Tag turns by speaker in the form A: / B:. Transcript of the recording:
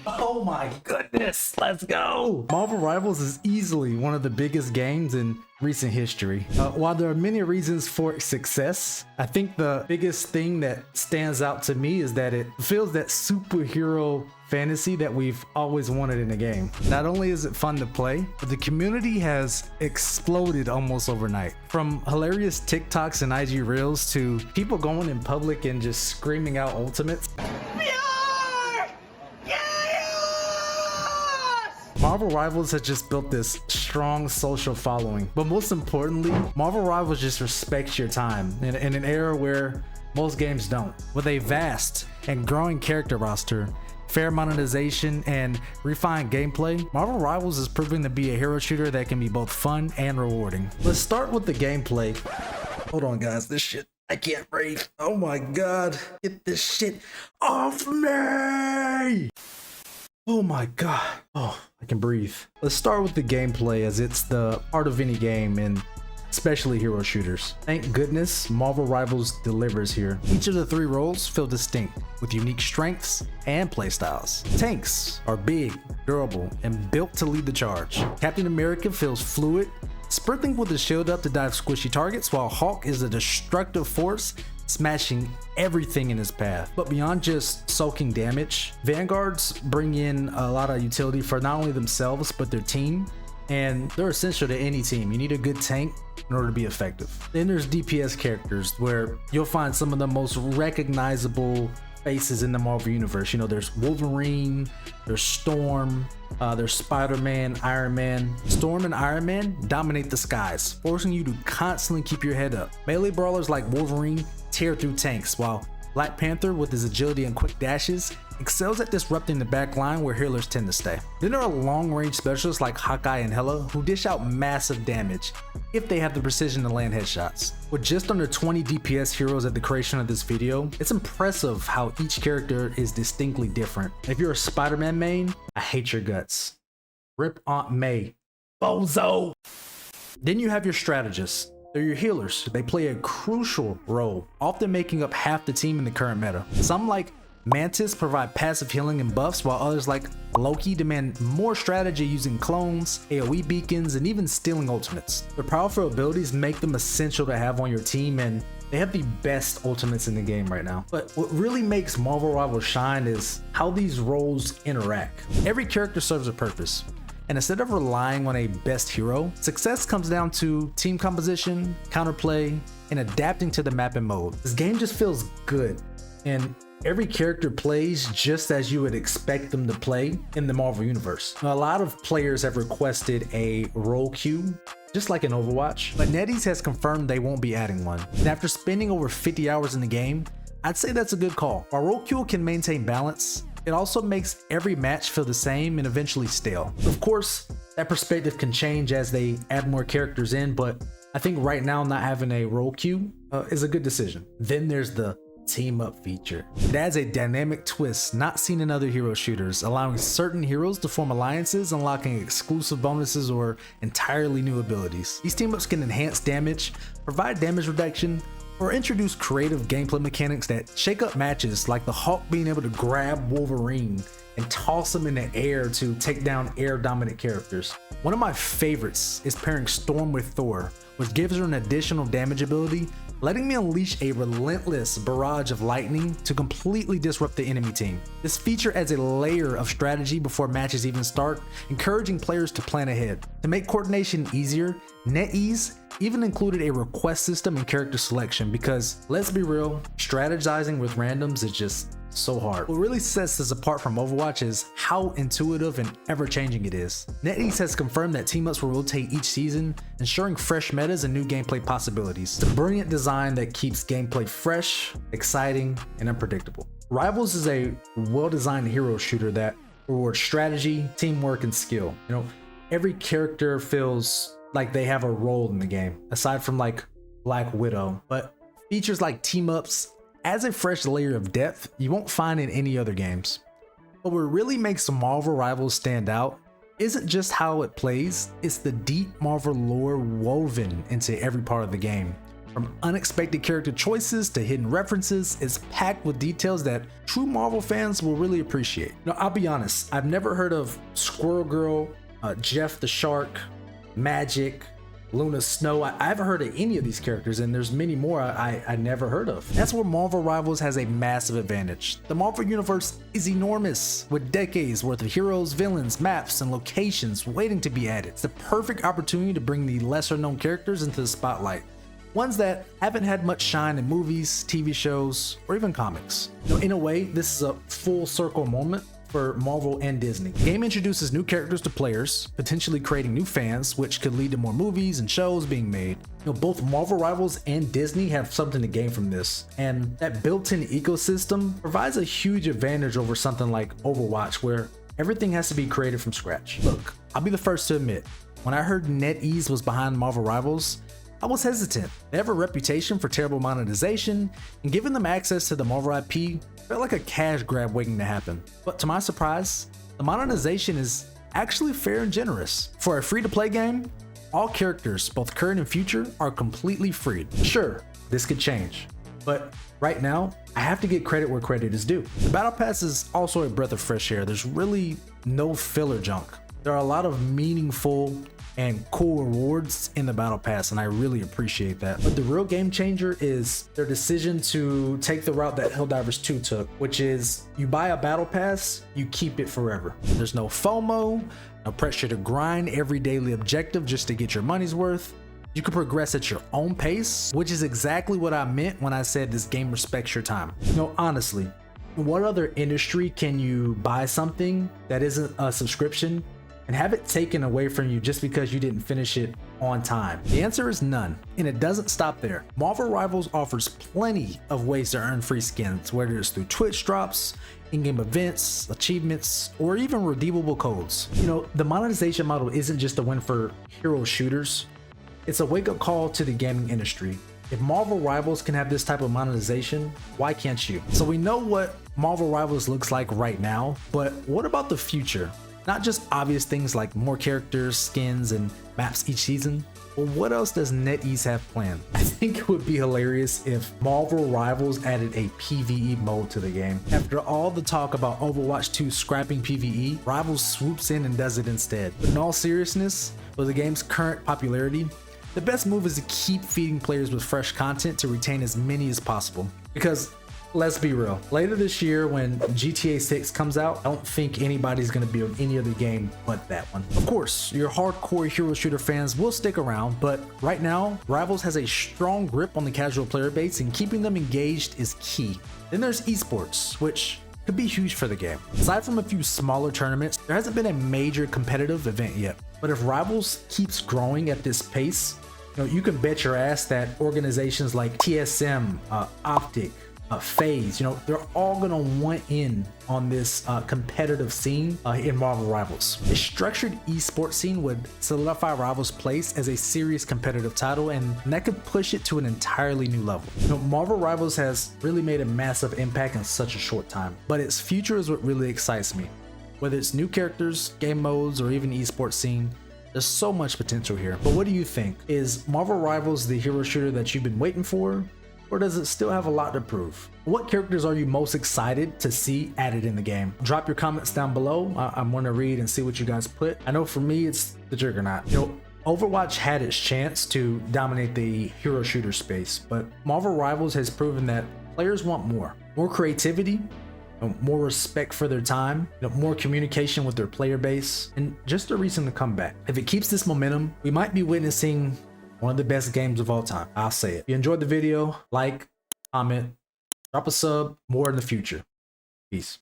A: Oh my goodness, let's go! Marvel Rivals is easily one of the biggest games in recent history. While there are many reasons for its success, I think the biggest thing that stands out to me is that it fulfills that superhero fantasy that we've always wanted in a game. Not only is it fun to play, but the community has exploded almost overnight. From hilarious TikToks and IG Reels to people going in public and just screaming out ultimates. Marvel Rivals has just built this strong social following, but most importantly, Marvel Rivals just respects your time in an era where most games don't. With a vast and growing character roster, fair monetization, and refined gameplay, Marvel Rivals is proving to be a hero shooter that can be both fun and rewarding. Let's start with the gameplay. Hold on guys, this shit, I can't breathe. Oh my god, get this shit off me! Oh my god. Oh, I can breathe. Let's start with the gameplay, as it's the heart of any game, and especially hero shooters. Thank goodness Marvel Rivals delivers here. Each of the 3 roles feel distinct, with unique strengths and playstyles. Tanks are big, durable, and built to lead the charge. Captain America feels fluid, sprinting with his shield up to dive squishy targets, while Hulk is a destructive force, smashing everything in his path. But beyond just soaking damage, Vanguards bring in a lot of utility for not only themselves but their team, and they're essential to any team. You need a good tank in order to be effective. Then there's DPS characters, where you'll find some of the most recognizable faces in the Marvel universe. You know, there's Wolverine, there's Storm, there's Spider-Man, Iron Man. Storm and Iron Man dominate the skies, forcing you to constantly keep your head up. Melee brawlers like Wolverine tear through tanks, while Black Panther, with his agility and quick dashes, excels at disrupting the back line where healers tend to stay. Then there are long-range specialists like Hawkeye and Hela, who dish out massive damage if they have the precision to land headshots. With just under 20 DPS heroes at the creation of this video, it's impressive how each character is distinctly different. If you're a Spider-Man main, I hate your guts. Rip Aunt May. Bozo! Then you have your strategists. They're your healers. They play a crucial role, often making up half the team in the current meta. Some, like Mantis, provide passive healing and buffs, while others like Loki demand more strategy using clones, AoE beacons, and even stealing ultimates. Their powerful abilities make them essential to have on your team, and they have the best ultimates in the game right now. But what really makes Marvel Rivals shine is how these roles interact. Every character serves a purpose, and instead of relying on a best hero, success comes down to team composition, counterplay, and adapting to the map and mode. This game just feels good, and every character plays just as you would expect them to play in the Marvel universe. Now, a lot of players have requested a role queue, just like in Overwatch, but NetEase has confirmed they won't be adding one. And after spending over 50 hours in the game, I'd say that's a good call. While role queue can maintain balance, it also makes every match feel the same and eventually stale. Of course, that perspective can change as they add more characters in, but I think right now not having a role queue is a good decision. Then there's the team up feature. It adds a dynamic twist not seen in other hero shooters, allowing certain heroes to form alliances, unlocking exclusive bonuses or entirely new abilities. These team ups can enhance damage, provide damage reduction, or introduce creative gameplay mechanics that shake up matches, like the Hulk being able to grab Wolverine and toss him in the air to take down air dominant characters. One of my favorites is pairing Storm with Thor, which gives her an additional damage ability, letting me unleash a relentless barrage of lightning to completely disrupt the enemy team. This feature adds a layer of strategy before matches even start, encouraging players to plan ahead. To make coordination easier, NetEase even included a request system and character selection, because let's be real, strategizing with randoms is just so hard. What really sets this apart from Overwatch is how intuitive and ever-changing it is. NetEase has confirmed that team-ups will rotate each season, ensuring fresh metas and new gameplay possibilities. It's a brilliant design that keeps gameplay fresh, exciting, and unpredictable. Rivals is a well-designed hero shooter that rewards strategy, teamwork, and skill. You know, every character feels like they have a role in the game, aside from like Black Widow, but features like team-ups adds a fresh layer of depth you won't find in any other games. But what really makes Marvel Rivals stand out isn't just how it plays, it's the deep Marvel lore woven into every part of the game. From unexpected character choices to hidden references, it's packed with details that true Marvel fans will really appreciate. Now, I'll be honest, I've never heard of Squirrel Girl, Jeff the Shark, Magic, Luna Snow. I haven't heard of any of these characters, and there's many more I never heard of. That's where Marvel Rivals has a massive advantage. The Marvel Universe is enormous, with decades worth of heroes, villains, maps, and locations waiting to be added. It's the perfect opportunity to bring the lesser known characters into the spotlight. Ones that haven't had much shine in movies, TV shows, or even comics. In a way, this is a full circle moment for Marvel and Disney. The game introduces new characters to players, potentially creating new fans, which could lead to more movies and shows being made. Both Marvel Rivals and Disney have something to gain from this, and that built-in ecosystem provides a huge advantage over something like Overwatch, where everything has to be created from scratch. Look, I'll be the first to admit, when I heard NetEase was behind Marvel Rivals, I was hesitant. They have a reputation for terrible monetization, and giving them access to the Marvel IP felt like a cash grab waiting to happen. But to my surprise, the monetization is actually fair and generous. For a free-to-play game, all characters, both current and future, are completely free. Sure, this could change, but right now, I have to get credit where credit is due. The Battle Pass is also a breath of fresh air. There's really no filler junk. There are a lot of meaningful and cool rewards in the Battle Pass, and I really appreciate that. But the real game changer is their decision to take the route that Helldivers 2 took, which is you buy a Battle Pass, you keep it forever. There's no FOMO, no pressure to grind every daily objective just to get your money's worth. You can progress at your own pace, which is exactly what I meant when I said this game respects your time. Honestly, what other industry can you buy something that isn't a subscription and have it taken away from you just because you didn't finish it on time? The answer is none, and it doesn't stop there. Marvel Rivals offers plenty of ways to earn free skins, whether it's through Twitch drops, in-game events, achievements, or even redeemable codes. The monetization model isn't just a win for hero shooters, it's a wake-up call to the gaming industry. If Marvel Rivals can have this type of monetization, why can't you? So we know what Marvel Rivals looks like right now, but what about the future? Not just obvious things like more characters, skins, and maps each season, but what else does NetEase have planned? I think it would be hilarious if Marvel Rivals added a PvE mode to the game. After all the talk about Overwatch 2 scrapping PvE, Rivals swoops in and does it instead. But in all seriousness, with the game's current popularity, the best move is to keep feeding players with fresh content to retain as many as possible. Because let's be real, later this year when GTA 6 comes out, I don't think anybody's going to build any other game but that one. Of course, your hardcore hero shooter fans will stick around, but right now, Rivals has a strong grip on the casual player base, and keeping them engaged is key. Then there's Esports, which could be huge for the game. Aside from a few smaller tournaments, there hasn't been a major competitive event yet. But if Rivals keeps growing at this pace, you can bet your ass that organizations like TSM, Optic, FaZe, they're all gonna want in on this competitive scene in Marvel Rivals. A structured esports scene would solidify Rivals' place as a serious competitive title, and that could push it to an entirely new level. Marvel Rivals has really made a massive impact in such a short time, but its future is what really excites me. Whether it's new characters, game modes, or even esports scene, there's so much potential here. But what do you think? Is Marvel Rivals the hero shooter that you've been waiting for? Or does it still have a lot to prove? What characters are you most excited to see added in the game? Drop your comments down below. I'm gonna read and see what you guys put. I know for me, it's the Juggernaut. Overwatch had its chance to dominate the hero shooter space, but Marvel Rivals has proven that players want more. More creativity, more respect for their time, more communication with their player base, and just a reason to come back. If it keeps this momentum, we might be witnessing one of the best games of all time. I'll say it. If you enjoyed the video, like, comment, drop a sub, more in the future. Peace.